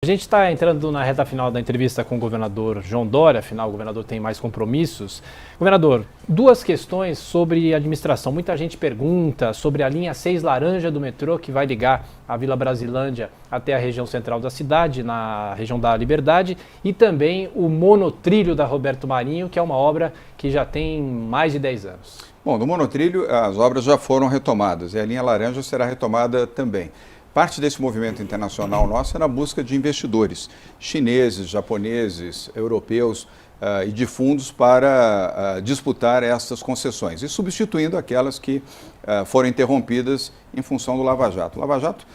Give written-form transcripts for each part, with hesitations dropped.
A gente está entrando na reta final da entrevista com o governador João Dória, afinal o governador tem mais compromissos. Governador, duas questões sobre administração. Muita gente pergunta sobre a linha 6 laranja do metrô que vai ligar a Vila Brasilândia até a região central da cidade, na região da Liberdade, e também o monotrilho da Roberto Marinho, que é uma obra que já tem mais de 10 anos. Bom, no monotrilho as obras já foram retomadas e a linha laranja será retomada também. Parte desse movimento internacional nosso é na busca de investidores chineses, japoneses, europeus e de fundos para disputar essas concessões e substituindo aquelas que foram interrompidas em função do Lava Jato. O Lava Jato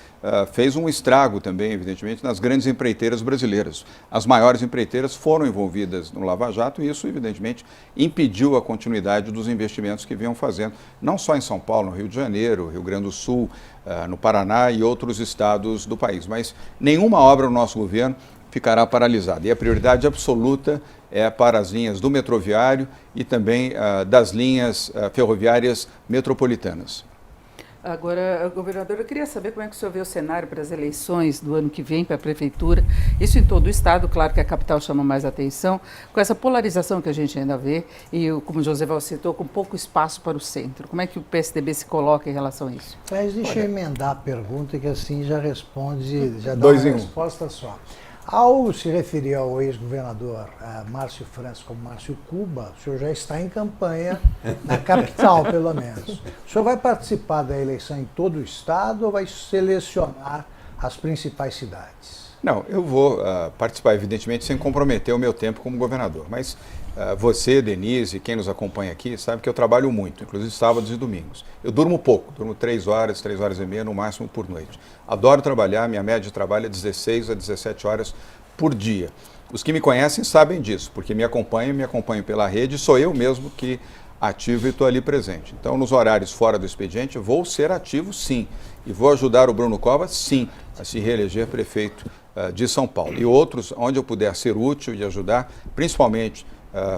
fez um estrago também, evidentemente, nas grandes empreiteiras brasileiras. As maiores empreiteiras foram envolvidas no Lava Jato e isso, evidentemente, impediu a continuidade dos investimentos que vinham fazendo, não só em São Paulo, no Rio de Janeiro, Rio Grande do Sul, no Paraná e outros estados do país. Mas nenhuma obra no nosso governo ficará paralisada. E a prioridade absoluta é para as linhas do metroviário e também das linhas ferroviárias metropolitanas. Agora, governador, eu queria saber como é que o senhor vê o cenário para as eleições do ano que vem para a prefeitura, isso em todo o estado, claro que a capital chama mais atenção, com essa polarização que a gente ainda vê e, como o Josival citou, com pouco espaço para o centro. Como é que o PSDB se coloca em relação a isso? Mas deixa eu emendar a pergunta que assim já responde, já dá uma resposta só. Ao se referir ao ex-governador Márcio França como Márcio Cuba, o senhor já está em campanha na capital, pelo menos. O senhor vai participar da eleição em todo o estado ou vai selecionar as principais cidades? Não, eu vou participar, evidentemente, sem comprometer o meu tempo como governador. Mas você, Denise, quem nos acompanha aqui, sabe que eu trabalho muito, inclusive sábados e domingos. Eu durmo pouco, durmo 3 horas e meia no máximo por noite. Adoro trabalhar, minha média de trabalho é 16 a 17 horas por dia. Os que me conhecem sabem disso, porque me acompanham pela rede, sou eu mesmo que ativo e estou ali presente. Então, nos horários fora do expediente, vou ser ativo, sim. E vou ajudar o Bruno Covas, sim, a se reeleger prefeito de São Paulo. E outros, onde eu puder ser útil e ajudar, principalmente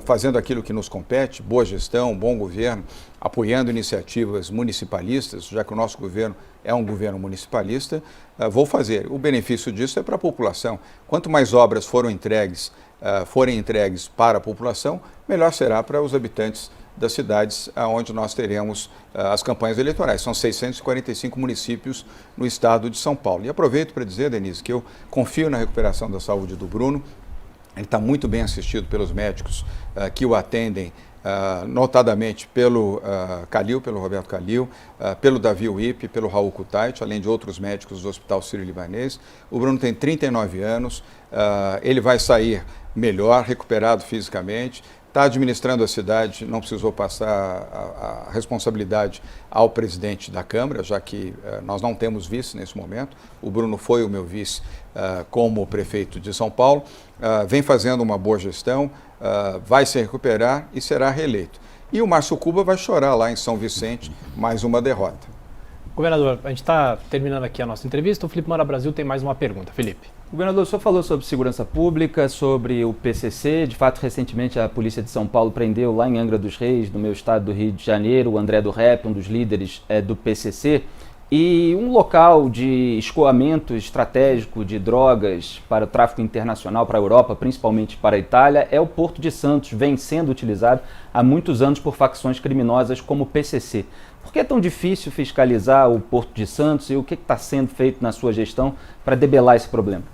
fazendo aquilo que nos compete, boa gestão, bom governo, apoiando iniciativas municipalistas, já que o nosso governo é um governo municipalista, vou fazer. O benefício disso é para a população. Quanto mais obras forem entregues para a população, melhor será para os habitantes das cidades onde nós teremos as campanhas eleitorais. São 645 municípios no estado de São Paulo. E aproveito para dizer, Denise, que eu confio na recuperação da saúde do Bruno. Ele está muito bem assistido pelos médicos que o atendem, notadamente pelo Calil, pelo Roberto Calil, pelo Davi Uip, pelo Raul Kutait, além de outros médicos do Hospital Sírio-Libanês. O Bruno tem 39 anos, ele vai sair melhor, recuperado fisicamente, está administrando a cidade, não precisou passar a responsabilidade ao presidente da Câmara, já que nós não temos vice nesse momento. O Bruno foi o meu vice como prefeito de São Paulo, vem fazendo uma boa gestão, vai se recuperar e será reeleito. E o Márcio Cuba vai chorar lá em São Vicente mais uma derrota. Governador, a gente está terminando aqui a nossa entrevista. O Felipe Moura Brasil tem mais uma pergunta. Felipe. Governador, o senhor falou sobre segurança pública, sobre o PCC. De fato, recentemente a Polícia de São Paulo prendeu lá em Angra dos Reis, no meu estado do Rio de Janeiro, o André do Rep, um dos líderes do PCC. E um local de escoamento estratégico de drogas para o tráfico internacional para a Europa, principalmente para a Itália, é o Porto de Santos, vem sendo utilizado há muitos anos por facções criminosas como o PCC. Por que é tão difícil fiscalizar o Porto de Santos e o que está sendo feito na sua gestão para debelar esse problema?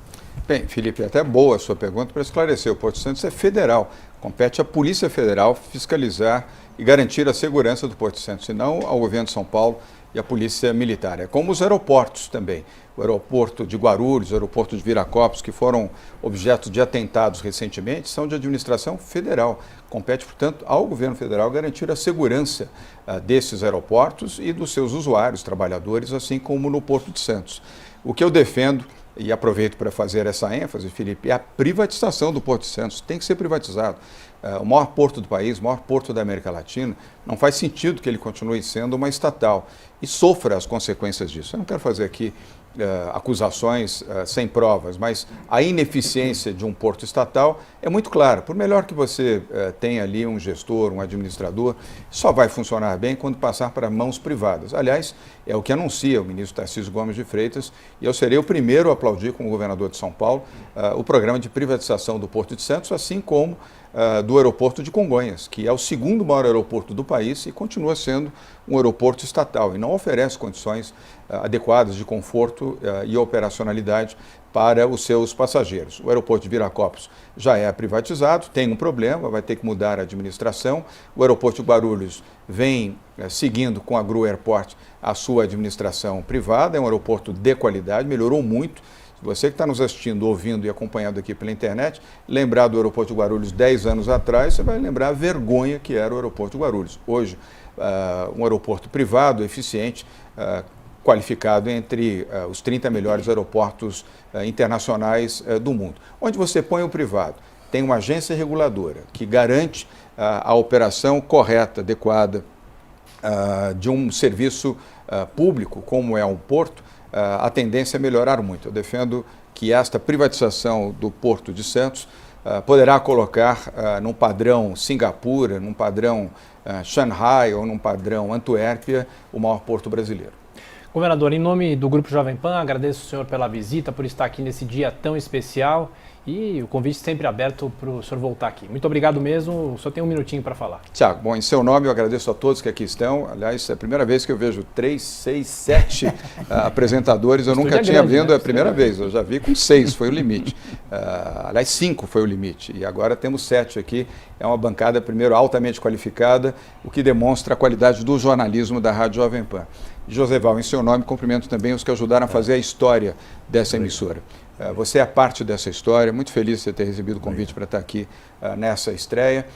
Bem, Felipe, até boa a sua pergunta para esclarecer. O Porto de Santos é federal, compete à Polícia Federal fiscalizar e garantir a segurança do Porto de Santos, e não ao governo de São Paulo e à Polícia Militar. É como os aeroportos também. O aeroporto de Guarulhos, o aeroporto de Viracopos, que foram objeto de atentados recentemente, são de administração federal. Compete, portanto, ao governo federal garantir a segurança desses aeroportos e dos seus usuários, trabalhadores, assim como no Porto de Santos. O que eu defendo, e aproveito para fazer essa ênfase, Felipe, é a privatização do Porto de Santos. Tem que ser privatizado. O maior porto do país, o maior porto da América Latina, não faz sentido que ele continue sendo uma estatal e sofra as consequências disso. Eu não quero fazer aqui acusações sem provas, mas a ineficiência de um porto estatal é muito clara. Por melhor que você tenha ali um gestor, um administrador, só vai funcionar bem quando passar para mãos privadas. Aliás, É o que anuncia o ministro Tarcísio Gomes de Freitas, e eu serei o primeiro a aplaudir, como governador de São Paulo, o programa de privatização do Porto de Santos, assim como do aeroporto de Congonhas, que é o segundo maior aeroporto do país e continua sendo um aeroporto estatal e não oferece condições adequadas de conforto e operacionalidade para os seus passageiros. O aeroporto de Viracopos já é privatizado, tem um problema, vai ter que mudar a administração. O aeroporto de Guarulhos vem seguindo com a Gru Airport a sua administração privada, é um aeroporto de qualidade, melhorou muito. Você que está nos assistindo, ouvindo e acompanhando aqui pela internet, lembrar do aeroporto de Guarulhos 10 anos atrás, você vai lembrar a vergonha que era o aeroporto de Guarulhos. Hoje, um aeroporto privado, eficiente, qualificado entre os 30 melhores aeroportos internacionais do mundo. Onde você põe o privado, tem uma agência reguladora que garante a operação correta, adequada de um serviço público, como é um porto, a tendência é melhorar muito. Eu defendo que esta privatização do Porto de Santos poderá colocar num padrão Singapura, num padrão Shanghai ou num padrão Antuérpia, o maior porto brasileiro. Governador, em nome do Grupo Jovem Pan, agradeço o senhor pela visita, por estar aqui nesse dia tão especial e o convite sempre aberto para o senhor voltar aqui. Muito obrigado mesmo, o senhor tem um minutinho para falar. Tiago, bom, em seu nome eu agradeço a todos que aqui estão. Aliás, é a primeira vez que eu vejo 3, 6, 7 apresentadores, eu nunca tinha visto, é a primeira vez, eu já vi com 6, foi o limite. Aliás, 5 foi o limite e agora temos 7 aqui. É uma bancada, primeiro, altamente qualificada, o que demonstra a qualidade do jornalismo da Rádio Jovem Pan. Joseval, em seu nome, cumprimento também os que ajudaram a fazer a história dessa emissora. Você é parte dessa história, muito feliz de ter recebido o convite para estar aqui nessa estreia.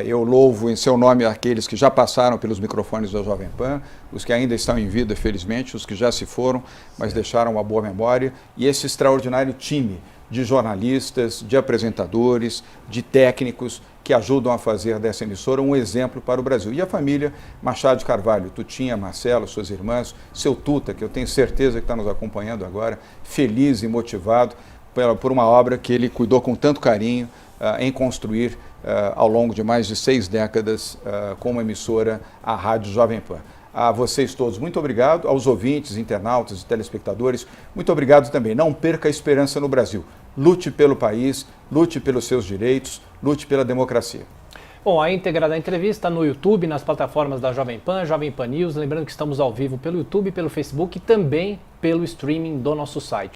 Eu louvo em seu nome aqueles que já passaram pelos microfones da Jovem Pan, os que ainda estão em vida, felizmente, os que já se foram, mas deixaram uma boa memória, e esse extraordinário time de jornalistas, de apresentadores, de técnicos que ajudam a fazer dessa emissora um exemplo para o Brasil. E a família Machado de Carvalho, Tutinha, Marcelo, suas irmãs, seu Tuta, que eu tenho certeza que está nos acompanhando agora, feliz e motivado por uma obra que ele cuidou com tanto carinho em construir ao longo de mais de 6 décadas como emissora a Rádio Jovem Pan. A vocês todos, muito obrigado. Aos ouvintes, internautas e telespectadores, muito obrigado também. Não perca a esperança no Brasil. Lute pelo país, lute pelos seus direitos, lute pela democracia. Bom, a íntegra da entrevista no YouTube, nas plataformas da Jovem Pan, Jovem Pan News. Lembrando que estamos ao vivo pelo YouTube, pelo Facebook e também pelo streaming do nosso site.